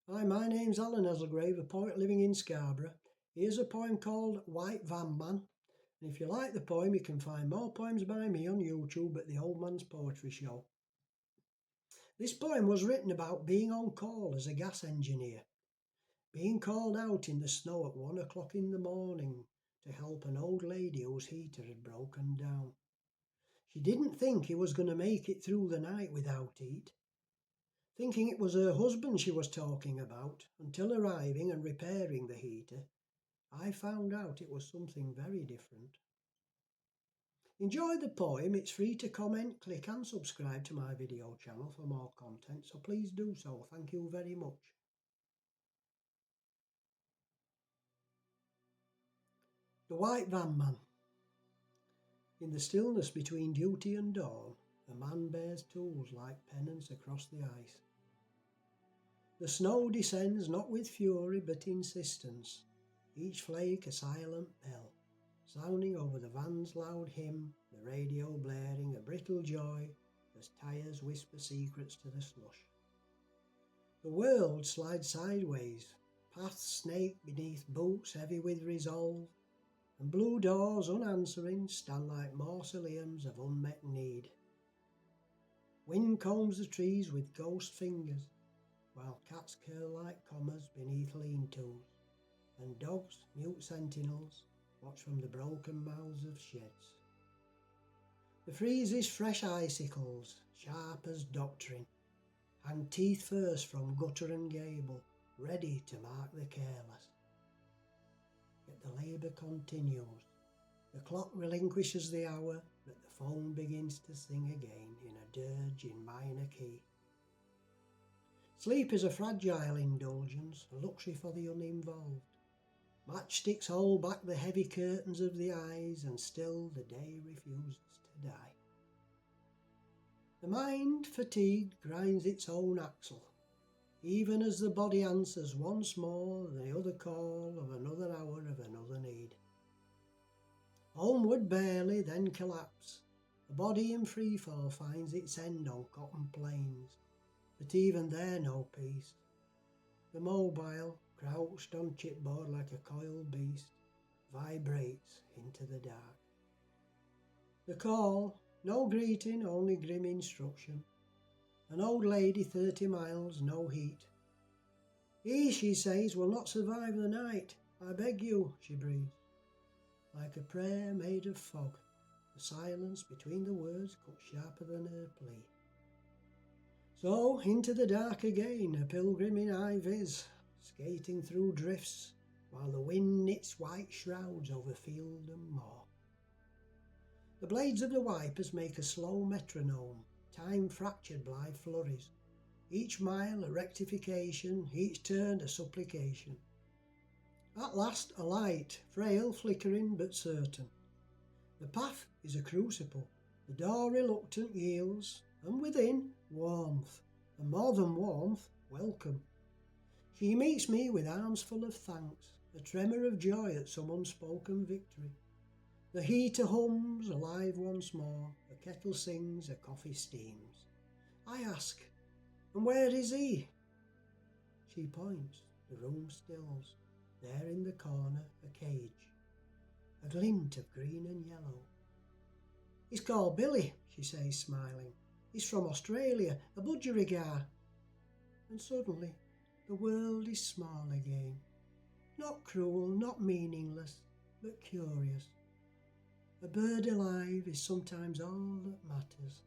Hi, my name's Alan Heselgrave, a poet living in Scarborough. Here's a poem called White Van Man. And if you like the poem, you can find more poems by me on YouTube at the Old Man's Poetry Show. This poem was written about being on call as a gas engineer, being called out in the snow at 1 o'clock in the morning to help an old lady whose heater had broken down. She didn't think he was going to make it through the night without heat, thinking it was her husband she was talking about, until arriving and repairing the heater, I found out it was something very different. Enjoy the poem. It's free to comment, click and subscribe to my video channel for more content, so please do so. Thank you very much. The White Van Man. In the stillness between duty and dawn, a man bears tools like pennants across the ice. The snow descends not with fury but insistence, each flake a silent bell, sounding over the van's loud hymn, the radio blaring a brittle joy as tyres whisper secrets to the slush. The world slides sideways, paths snake beneath boots heavy with resolve, and blue doors unanswering stand like mausoleums of unmet need. Wind combs the trees with ghost fingers, while cats curl like commas beneath lean-tos, and dogs, mute sentinels, watch from the broken mouths of sheds. The freezes fresh icicles, sharp as doctrine, hang teeth first from gutter and gable, ready to mark the careless. Yet the labour continues. The clock relinquishes the hour, but the phone begins to sing again in a dirge in minor key. Sleep is a fragile indulgence, a luxury for the uninvolved. Matchsticks hold back the heavy curtains of the eyes, and still the day refuses to die. The mind, fatigued, grinds its own axle, even as the body answers once more the other call of another hour of another need. Homeward barely, then collapse. The body in freefall finds its end on cotton plains, but even there no peace. The mobile, crouched on chipboard like a coiled beast, vibrates into the dark. The call, no greeting, only grim instruction. An old lady 30 miles, no heat. He, she says, will not survive the night. I beg you, she breathes. Like a prayer made of fog, the silence between the words cut sharper than her plea. So into the dark again, a pilgrim in high vis, skating through drifts, while the wind knits white shrouds over field and moor. The blades of the wipers make a slow metronome, time fractured by flurries, each mile a rectification, each turn a supplication. At last a light, frail, flickering but certain. The path is a crucible, the door reluctant yields, and within, warmth, and more than warmth, welcome. She meets me with arms full of thanks, a tremor of joy at some unspoken victory. The heater hums, alive once more, the kettle sings, a coffee steams. I ask, and where is he? She points, the room stills, there in the corner a cage, a glint of green and yellow. He's called Billy, she says smiling. He's from Australia, a budgerigar. And suddenly the world is small again. Not cruel, not meaningless, but curious. A bird alive is sometimes all that matters.